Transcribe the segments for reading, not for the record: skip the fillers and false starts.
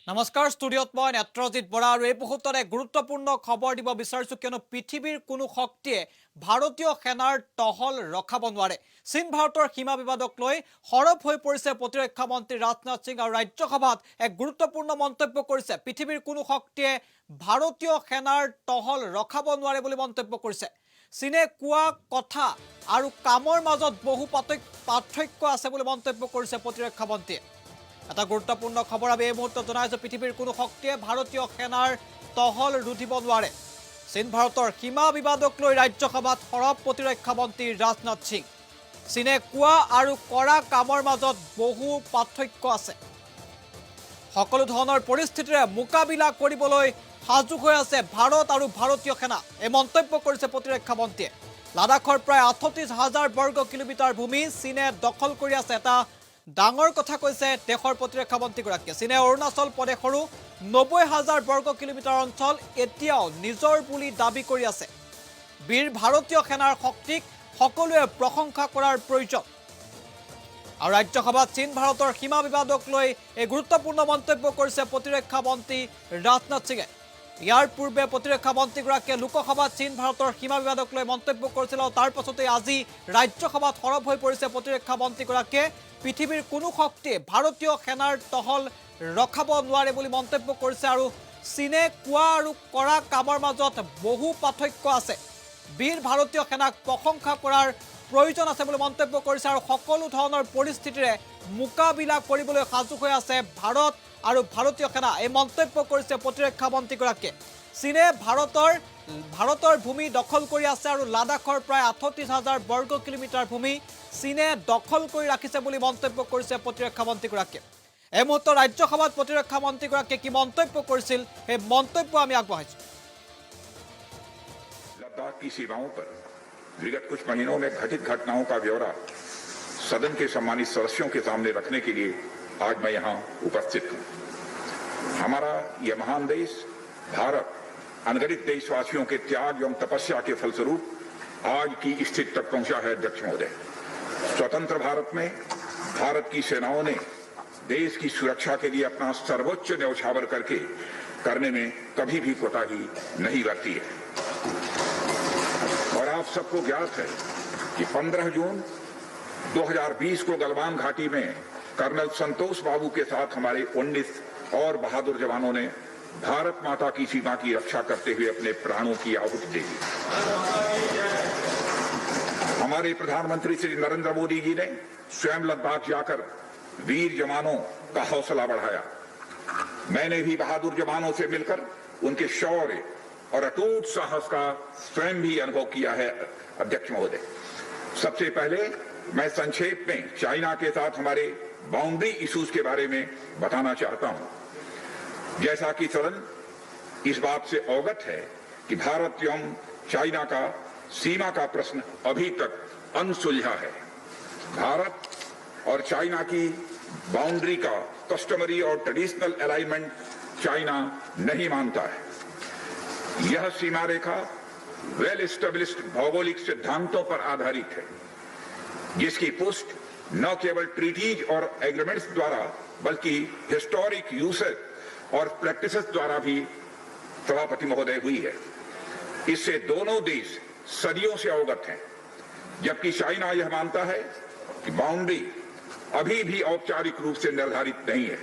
নমস্কাৰ ষ্টুডিঅ'ত মই নেত্ৰজিৎ বৰা আৰু এই মুহূৰ্তত এক গুৰুত্বপূৰ্ণ খবৰ দিব বিচাৰিছোঁ কিয়নো পৃথিৱীৰ কোনো শক্তিয়ে ভাৰতীয় সেনাৰ টহল ৰখাব নোৱাৰে। চীন ভাৰতৰ সীমা বিবাদক লৈ সৰব হৈ পৰিছে প্ৰতিৰক্ষা মন্ত্ৰী ৰাজনাথ সিং আৰু ৰাজ্যসভাত এক গুৰুত্বপূৰ্ণ মন্তব্য কৰিছে। পৃথিৱীৰ কোনো শক্তিয়ে ভাৰতীয় সেনাৰ টহল ৰখাব নোৱাৰে বুলি মন্তব্য কৰিছে। চীনে কোৱা কথা আৰু কামৰ মাজত বহু পাৰ্থক্য আছে বুলি মন্তব্য কৰিছে প্ৰতিৰক্ষা মন্ত্ৰীয়ে। এটা গুৰুত্বপূৰ্ণ খবৰ আমি এই মুহূৰ্তত জনাইছো। পৃথিৱীৰ কোনো শক্তিয়ে ভাৰতীয় সেনাৰ টহল ৰুধিব নোৱাৰে। চীন ভাৰতৰ সীমা বিবাদক লৈ ৰাজ্যসভাত সৰব প্ৰতিৰক্ষা মন্ত্ৰী ৰাজনাথ সিং। চীনে কোৱা আৰু কৰা কামৰ মাজত বহু পাৰ্থক্য আছে। সকলো ধৰণৰ পৰিস্থিতিৰে মোকাবিলা কৰিবলৈ সাজু হৈ আছে ভাৰত আৰু ভাৰতীয় সেনা, এই মন্তব্য কৰিছে প্ৰতিৰক্ষা মন্ত্ৰীয়ে। লাডাখৰ প্ৰায় ৩৮,০০০ বৰ্গ কিলোমিটাৰ ভূমি চীনে দখল কৰি আছে। এটা ডাঙৰ কথা কৈছে দেশৰ প্ৰতিৰক্ষা মন্ত্ৰীগৰাকীয়ে। চীনে অৰুণাচল প্ৰদেশৰো ৯০,০০০ বৰ্গ কিলোমিটাৰ অঞ্চল এতিয়াও নিজৰ বুলি দাবী কৰি আছে। বীৰ ভাৰতীয় সেনাৰ শক্তিক সকলোৱে প্ৰশংসা কৰাৰ প্ৰয়োজন। আৰু ৰাজ্যসভাত চীন ভাৰতৰ সীমা বিবাদক লৈ এই গুৰুত্বপূৰ্ণ মন্তব্য কৰিছে প্ৰতিৰক্ষা মন্ত্ৰী ৰাজনাথ সিঙে। ইয়াৰ পূৰ্বে প্ৰতিৰক্ষা মন্ত্ৰীগৰাকীয়ে লোকসভাত চীন ভাৰতৰ সীমা বিবাদক লৈ মন্তব্য কৰিছিল আৰু তাৰ পাছতে আজি ৰাজ্যসভাত সৰব হৈ পৰিছে প্ৰতিৰক্ষা মন্ত্ৰীগৰাকীয়ে। পৃথিৱীৰ কোনো শক্তিয়ে ভাৰতীয় সেনাৰ টহল ৰখাব নোৱাৰে বুলি মন্তব্য কৰিছে আৰু চীনে কোৱা আৰু কৰা কামৰ মাজত বহু পাৰ্থক্য আছে। বীৰ ভাৰতীয় সেনাক প্ৰশংসা কৰাৰ প্ৰয়োজন আছে বুলি মন্তব্য কৰিছে আৰু সকলো ধৰণৰ পৰিস্থিতিৰে মোকাবিলা কৰিবলৈ সাজু হৈ আছে ভাৰত আৰু ভাৰতীয় সেনা, এই মন্তব্য কৰিছে প্ৰতিৰক্ষা মন্ত্ৰীগৰাকীয়ে। চীনে ভাৰতৰ ভূমি দখল কৰি আছে আৰু লাডাখৰ প্ৰায় ৩৮,০০০ বৰ্গ কিলোমিটাৰ ভূমি চীনে দখল কৰি ৰাখিছে বুলি মন্তব্য কৰিছে প্ৰতিৰক্ষা মন্ত্ৰীগৰাকীয়ে। এই মুহূৰ্তত ৰাজ্যসভাত প্ৰতিৰক্ষা মন্ত্ৰীগৰাকীয়ে কি মন্তব্য কৰিছিল সেই মন্তব্য আমি আগবঢ়াইছোঁ। लद्दाख की सीमाओं पर विगत कुछ महीनों में घटित घटनाओं का ब्यौरा सदन के सम्मानित सदस्यों के सामने रखने के लिए आज मैं यहां उपस्थित हूं। हमारा यह महान देश भारत अनगणित देशवासियों के त्याग एवं तपस्या के फलस्वरूप आज की स्थिति तक पहुंचा है। अध्यक्ष महोदय, स्वतंत्र भारत में भारत की सेनाओं ने देश की सुरक्षा के लिए अपना सर्वोच्च न्यौछावर करने में कभी भी कोताही नहीं बरती है। और आप सबको ज्ञात है कि 15 जून 2020 को गलवान घाटी में कर्नल संतोष बाबू के साथ हमारे 19 और बहादुर जवानों ने भारत माता की सीमा की रक्षा करते हुए अपने प्राणों की आहुति दी। हमारे प्रधानमंत्री श्री नरेंद्र मोदी जी ने स्वयं लद्दाख जाकर वीर जवानों का हौसला बढ़ाया। मैंने भी बहादुर जवानों से मिलकर उनके शौर्य और अटूट साहस का स्वयं भी अनुभव किया है। अध्यक्ष महोदय, सबसे पहले मैं संक्षेप में चाइना के साथ हमारे बाउंड्री इश्यूज के बारे में बताना चाहता हूं। जैसा कि सदन इस बात से अवगत है कि भारत एवं चाइना का सीमा का प्रश्न अभी तक अनसुलझा है। भारत और चाइना की बाउंड्री का कस्टमरी और ट्रेडिशनल अलाइनमेंट चाइना नहीं मानता है। यह सीमा रेखा वेल एस्टेब्लिश्ड भौगोलिक सिद्धांतों पर आधारित है, जिसकी पुष्टि न केवल ट्रीटीज और एग्रीमेंट्स द्वारा बल्कि हिस्टोरिक यूसेज और प्रैक्टिसेस द्वारा भी सभापति महोदय हुई है। इससे दोनों देश सदियों से अवगत हैं, जबकि चाइना यह मानता है कि बाउंड्री अभी भी औपचारिक रूप से निर्धारित नहीं है।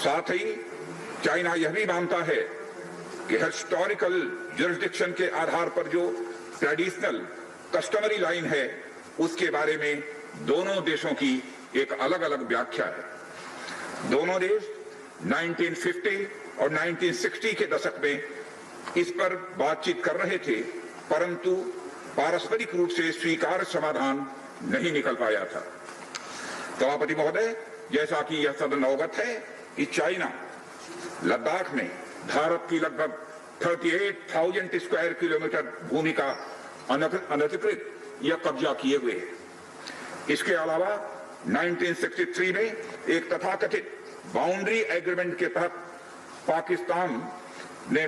साथ ही चाइना यह भी मानता है कि हिस्टोरिकल जुरिस्डिक्शन के आधार पर जो ट्रेडिशनल कस्टमरी लाइन है उसके बारे में दोनों देशों की एक अलग अलग व्याख्या है। दोनों देश 1950 और 1960 के दशक में इस पर बातचीत कर रहे थे, परंतु पारस्परिक रूप से स्वीकार्य समाधान नहीं निकल पाया था। सभापति महोदय, जैसा कि यह सदन अवगत है कि चाइना लद्दाख में भारत की लगभग 38,000 स्क्वायर किलोमीटर भूमि का अनधिकृत या कब्जा किए हुए है। इसके अलावा 1963 में एक तथाकथित बाउंड्री एग्रीमेंट के तहत पाकिस्तान ने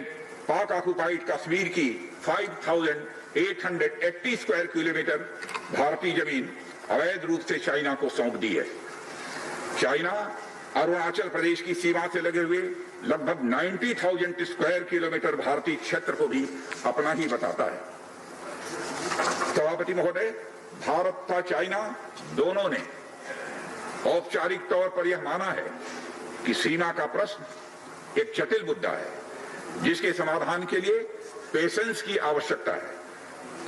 पाक ऑक्युपाइड कश्मीर की 5,880 स्क्वायर किलोमीटर भारतीय जमीन अवैध रूप से चाइना को सौंप दी है। चाइना अरुणाचल प्रदेश की सीमा से लगे हुए लगभग 90,000 स्क्वायर किलोमीटर भारतीय क्षेत्र को भी अपना ही बताता है। सभापति महोदय, भारत तथा चाइना दोनों ने औपचारिक तौर पर यह माना है कि सीमा का प्रश्न एक जटिल मुद्दा है, जिसके समाधान के लिए पेशेंस की आवश्यकता है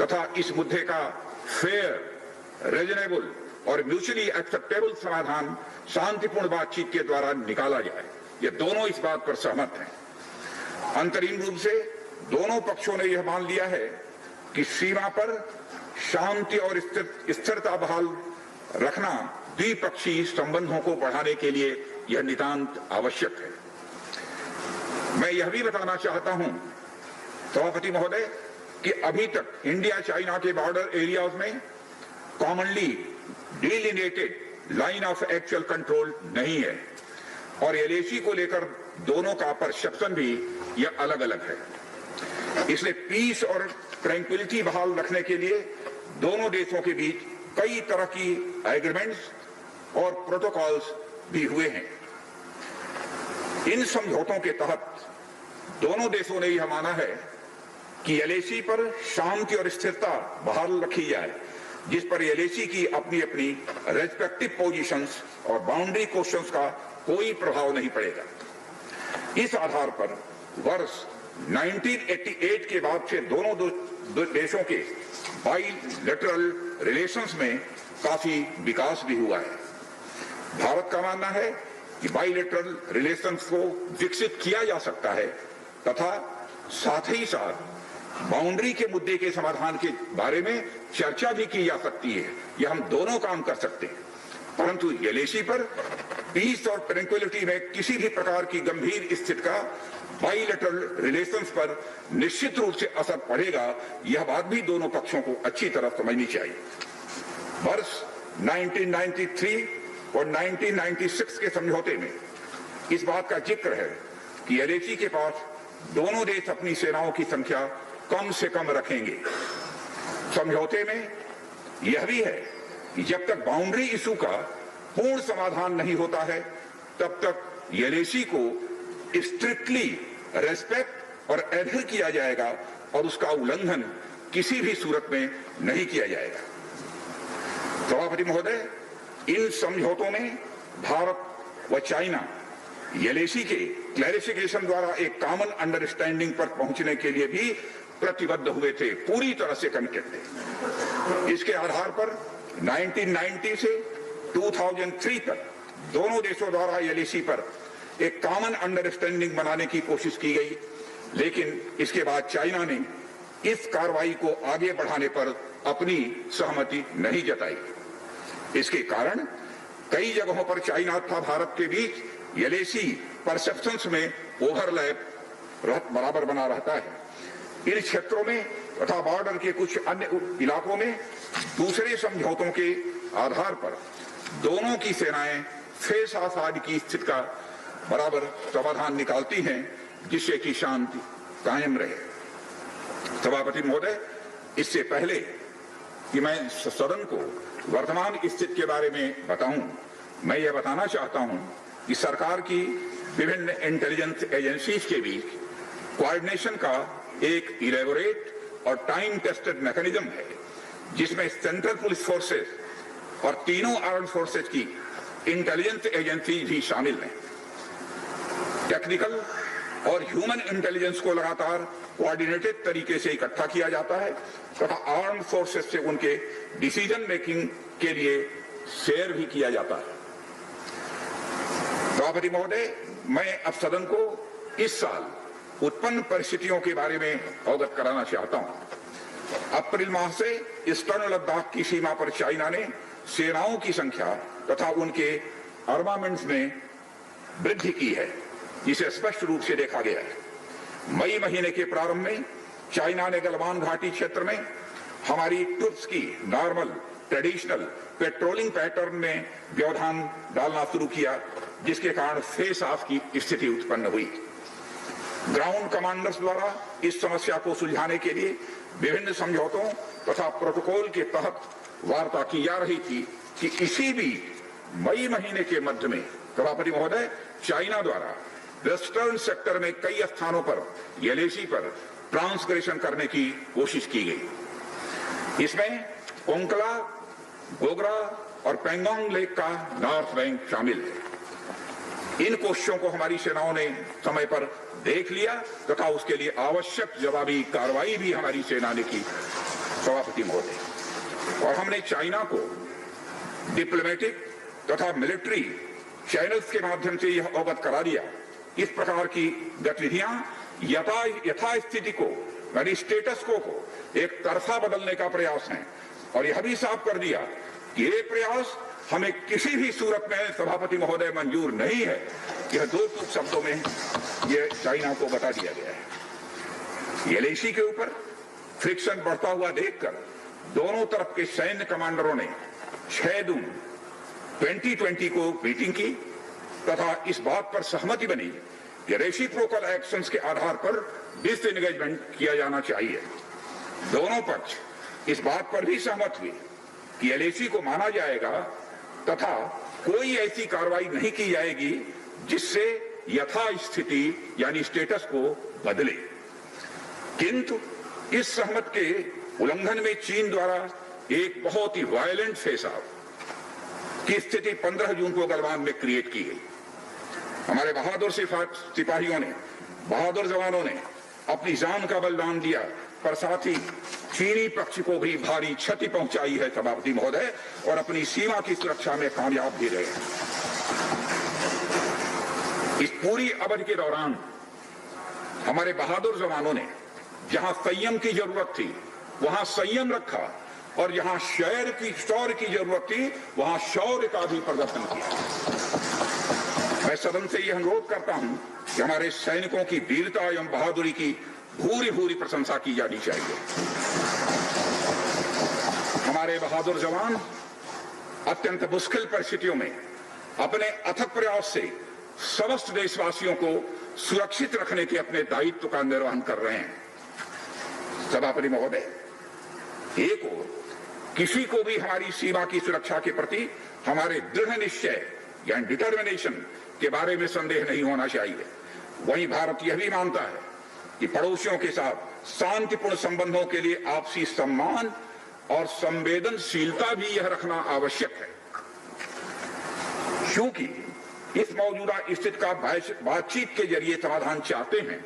तथा इस मुद्दे का फेयर, रीजनेबल और म्यूचुअली एक्सेप्टेबल समाधान शांतिपूर्ण बातचीत के द्वारा निकाला जाए। ये दोनों इस बात पर सहमत हैं। अंतरिम रूप से दोनों पक्षों ने यह मान लिया है कि सीमा पर शांति और स्थिरता बहाल रखना द्विपक्षीय संबंधों को बढ़ाने के लिए यह नितांत आवश्यक है। मैं यह भी बताना चाहता हूं सभापति महोदय कि अभी तक इंडिया चाइना के बॉर्डर एरियाज में commonly delineated line of actual control नहीं है और एलएसी को लेकर दोनों का परसेप्शन भी यह अलग अलग है। इसलिए पीस और ट्रैंक्विलिटी बहाल रखने के लिए दोनों देशों के बीच कई तरह की एग्रीमेंट्स और प्रोटोकॉल्स भी हुए हैं। इन समझौतों के तहत दोनों देशों ने यह माना है कि एलएसी पर शांति और स्थिरता बहाल रखी जाए, जिस पर एलएसी की अपनी अपनी रेस्पेक्टिव पोजीशंस और बाउंड्री क्वेश्चंस का कोई प्रभाव नहीं पड़ेगा। इस आधार पर वर्ष 1988 के बाद से दोनों देशों के बाइलेटरल रिलेशंस में काफी विकास भी हुआ है। भारत का मानना है कि बाइलेटरल रिलेशंस को विकसित किया जा सकता है तथा साथ ही साथ बाउंड्री के मुद्दे के समाधान के बारे में चर्चा भी की जा सकती है। यह हम दोनों काम कर सकते हैं, परंतु एलएसी पर पीस और ट्रैंक्विलिटी में किसी भी प्रकार की गंभीर स्थिति का बाइलेटरल रिलेशंस पर निश्चित रूप से असर पड़ेगा, यह बात भी दोनों पक्षों को अच्छी तरह समझनी चाहिए। वर्ष 1993 और 1996 के समझौते में इस बात का जिक्र है कि एलएसी के पास दोनों देश अपनी सेनाओं की संख्या कम से कम रखेंगे। समझौते में यह भी है कि जब तक बाउंड्री इशू का पूर्ण समाधान नहीं होता है, तब तक एलएसी को स्ट्रिक्टली रेस्पेक्ट और एडहेर किया जाएगा और उसका उल्लंघन किसी भी सूरत में नहीं किया जाएगा। सभापति महोदय, इन समझौतों में भारत व चाइना एलएसी के क्लैरिफिकेशन द्वारा एक कॉमन अंडरस्टैंडिंग पर पहुंचने के लिए भी प्रतिबद्ध हुए थे, पूरी तरह से कमिटेड थे। इसके आधार पर 1990 से 2003 तक दोनों देशों द्वारा एलएसी पर एक कॉमन अंडरस्टैंडिंग बनाने की कोशिश की गई, लेकिन इसके बाद चाइना ने इस कार्रवाई को आगे बढ़ाने पर अपनी सहमति नहीं जताई। इसके कारण कई जगहों पर चाइना तथा भारत के बीच एलएसी परसेप्शंस में ओवरलैप बराबर बना रहता है। इन क्षेत्रों में तथा बॉर्डर के कुछ अन्य इलाकों में दूसरे समझौतों के आधार पर दोनों की सेनाएं फेस आसाद की स्थिति का बराबर समाधान निकालती हैं, जिससे कि शांति कायम रहे। सभापति महोदय, इससे पहले कि मैं सदन को वर्तमान स्थिति के बारे में बताऊं, मैं यह बताना चाहता हूं कि सरकार की विभिन्न इंटेलिजेंस एजेंसीज के बीच कोऑर्डिनेशन का एक इलेबोरेट और टाइम टेस्टेड मैकेनिज्म है, जिसमें सेंट्रल पुलिस फोर्सेस और तीनों आर्म्ड फोर्सेस की इंटेलिजेंस एजेंसी भी शामिल हैं। टेक्निकल और ह्यूमन इंटेलिजेंस को लगातार कोऑर्डिनेटेड तरीके से इकट्ठा किया जाता है तथा आर्म्ड फोर्सेस से उनके डिसीजन मेकिंग के लिए शेयर भी किया जाता है। सभापति महोदय, मैं अब सदन को इस साल उत्पन्न परिस्थितियों के बारे में अवगत कराना चाहता हूं। अप्रैल माह से ईस्टर्न लद्दाख की सीमा पर चाइना ने सेनाओं की संख्या तथा उनके आर्मामेंट्स में वृद्धि की है, जिसे स्पष्ट रूप से देखा गया है। मई महीने के प्रारंभ में चाइना ने गलवान घाटी क्षेत्र में हमारी ट्रूप्स की नॉर्मल ट्रेडिशनल पेट्रोलिंग पैटर्न में व्यवधान डालना शुरू किया, जिसके कारण फेस ऑफ की स्थिति उत्पन्न हुई। ग्राउंड कमांडर्स द्वारा इस समस्या को सुलझाने के लिए विभिन्न समझौतों तथा प्रोटोकॉल के तहत वार्ता की जा रही थी कि इसी बीच मई महीने के मध्य में सभापति महोदय, चाइना द्वारा वेस्टर्न सेक्टर में कई स्थानों पर एलएसी पर ट्रांसग्रेशन करने की कोशिश की गई। इसमें कोंकला, गोगरा और पेंगोंग लेक का नॉर्थ बैंक शामिल है। इन कोशिशों को हमारी सेनाओं ने समय पर देख लिया तथा उसके लिए आवश्यक जवाबी कार्रवाई भी हमारी सेना ने की, सभापति महोदय। और हमने चाइना को डिप्लोमेटिक तथा मिलिट्री चैनल्स के माध्यम से यह अवगत करा दिया इस प्रकार की गतिविधियां यथास्थिति को यानी स्टेटस को एक तरफा बदलने का प्रयास है, और यह भी साफ कर दिया कि ये प्रयास हमें किसी भी सूरत में सभापति महोदय मंजूर नहीं है। यह दो टूक शब्दों में यह चाइना को बता दिया गया है। एलएसी के ऊपर फ्रिक्शन बढ़ता हुआ देखकर दोनों तरफ के सैन्य कमांडरों ने 6 जून 2020 को मीटिंग की तथा इस बात पर सहमति बनी कि रेसिप्रोकल एक्शंस के आधार पर डिसएंगेजमेंट किया जाना चाहिए। दोनों पक्ष इस बात पर भी सहमत हुए कि एलएसी को माना जाएगा तथा कोई ऐसी कार्रवाई नहीं की जाएगी जिससे यथास्थिति यानी स्टेटस को बदले। किंतु इस सहमत के उल्लंघन में चीन द्वारा एक बहुत ही वायलेंट फेस ऑफ की स्थिति 15 जून को गलवान में क्रिएट की गई। हमारे बहादुर सिपाहियों ने, बहादुर जवानों ने अपनी जान का बलिदान दिया, पर साथ ही चीनी पक्ष को भी भारी क्षति पहुंचाई है सभापति महोदय, और अपनी सीमा की सुरक्षा में कामयाब भी रहे। इस पूरी अवधि के दौरान हमारे बहादुर जवानों ने जहां संयम की जरूरत थी वहां संयम रखा, और जहां शौर्य की जरूरत थी वहां शौर्य का भी प्रदर्शन किया। मैं सदन से यह अनुरोध करता हूं कि हमारे सैनिकों की वीरता एवं बहादुरी की भूरी भूरी प्रशंसा की जानी चाहिए। हमारे बहादुर जवान अत्यंत मुश्किल परिस्थितियों में अपने अथक प्रयास से समस्त देशवासियों को सुरक्षित रखने के अपने दायित्व का निर्वहन कर रहे हैं। सभापति महोदय, एक ओर किसी को भी हमारी सीमा की सुरक्षा के प्रति हमारे दृढ़ निश्चय यानी डिटर्मिनेशन के बारे में संदेह नहीं होना चाहिए, वहीं भारत यह भी मानता है कि पड़ोसियों के साथ शांतिपूर्ण संबंधों के लिए आपसी सम्मान और संवेदनशीलता भी यह रखना आवश्यक है। क्योंकि इस मौजूदा स्थिति का बातचीत के जरिए समाधान चाहते हैं,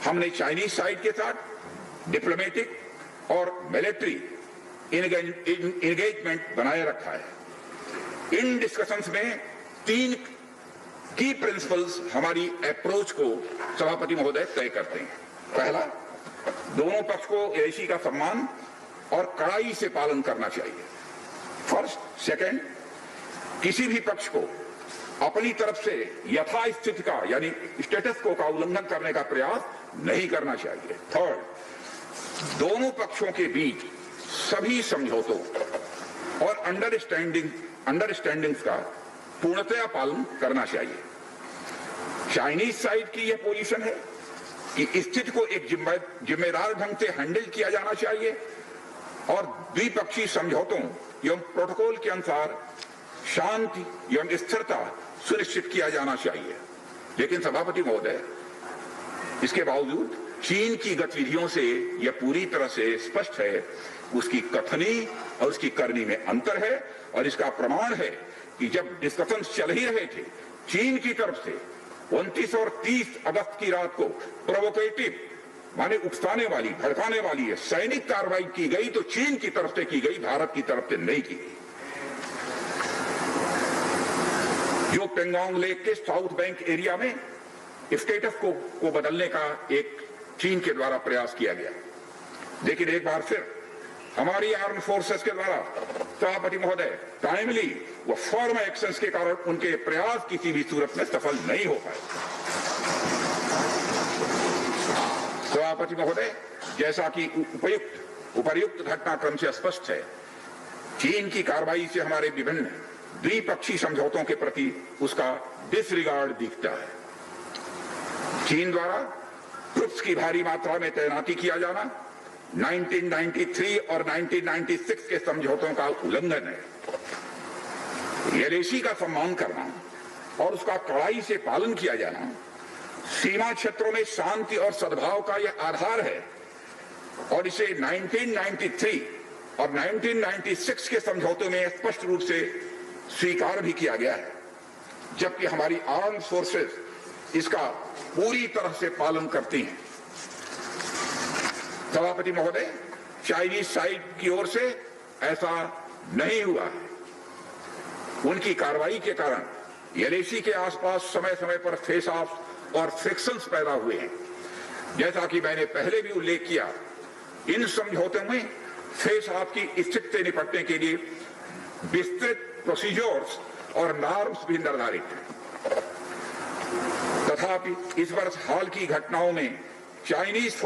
हमने चाइनीज साइड के साथ डिप्लोमेटिक और मिलिट्री एंगेजमेंट बनाए रखा है। इन डिस्कशंस में 3 की प्रिंसिपल्स हमारी अप्रोच को सभापति महोदय तय करते हैं। पहला, दोनों पक्ष को एलएसी का सम्मान और कड़ाई से पालन करना चाहिए। फर्स्ट, सेकंड, किसी भी पक्ष को अपनी तरफ से यथास्थिति का यानी स्टेटस को का उल्लंघन करने का प्रयास नहीं करना चाहिए। थर्ड, दोनों पक्षों के बीच सभी समझौतों और अंडरस्टैंडिंग्स का पूर्णतया पालन करना चाहिए। चाइनीज साइड की यह पोजीशन है कि स्थिति को एक जिम्मेदार ढंग से हैंडल किया जाना चाहिए और द्विपक्षीय समझौतों एवं प्रोटोकॉल के अनुसार शांति एवं स्थिरता सुनिश्चित किया जाना चाहिए। लेकिन सभापति महोदय, इसके बावजूद चीन की गतिविधियों से यह पूरी तरह से स्पष्ट है, उसकी कथनी और उसकी करनी में अंतर है। और इसका प्रमाण है कि जब डिस्कशन चल ही रहे थे, चीन की तरफ से 29 और 30 अगस्त की रात को प्रोवोकेटिव माने उकसाने वाली, भड़काने वाली सैनिक कार्रवाई की गई, तो चीन की तरफ से की गई, भारत की तरफ से नहीं की गई। जो पेंगोंग लेक के साउथ बैंक एरिया में स्टेटस को बदलने का एक चीन के द्वारा प्रयास किया गया, लेकिन एक बार फिर हमारी आर्म फोर्सेस के द्वारा सभापति महोदय टाइमली व फर्म एक्शंस के कारण उनके प्रयास किसी भी सूरत में सफल नहीं हो पाए। सभापति महोदय, जैसा कि उपर्युक्त घटनाक्रम से स्पष्ट है, चीन की कार्रवाई से हमारे विभिन्न द्विपक्षीय समझौतों के प्रति उसका डिसरिगार्ड दिखता है। चीन द्वारा ट्रुप्स की भारी मात्रा में तैनाती किया जाना 1993 और 1996 के समझौतों का उल्लंघन है। एलएसी का सम्मान करना और उसका कड़ाई से पालन किया जाना सीमा क्षेत्रों में शांति और सद्भाव का यह आधार है और इसे 1993 और 1996 के समझौते में स्पष्ट रूप से स्वीकार भी किया गया है, जबकि हमारी आर्म्ड फोर्सेस इसका पूरी तरह से पालन करती हैं। सभापति महोदय, चाइनीज साइड की ओर से ऐसा नहीं हुआ है। उनकी कार्रवाई के कारण एलएसी के आसपास समय समय पर फेस ऑफ और फ्रिक्शंस पैदा हुए हैं। जैसा कि मैंने पहले भी उल्लेख किया, इन समझौतों में फेस ऑफ की स्थिति से निपटने के लिए विस्तृत प्रोसीजर्स और नॉर्म्स भी निर्धारित हैं। तथापि इस वर्ष हाल की घटनाओं में चाइनीज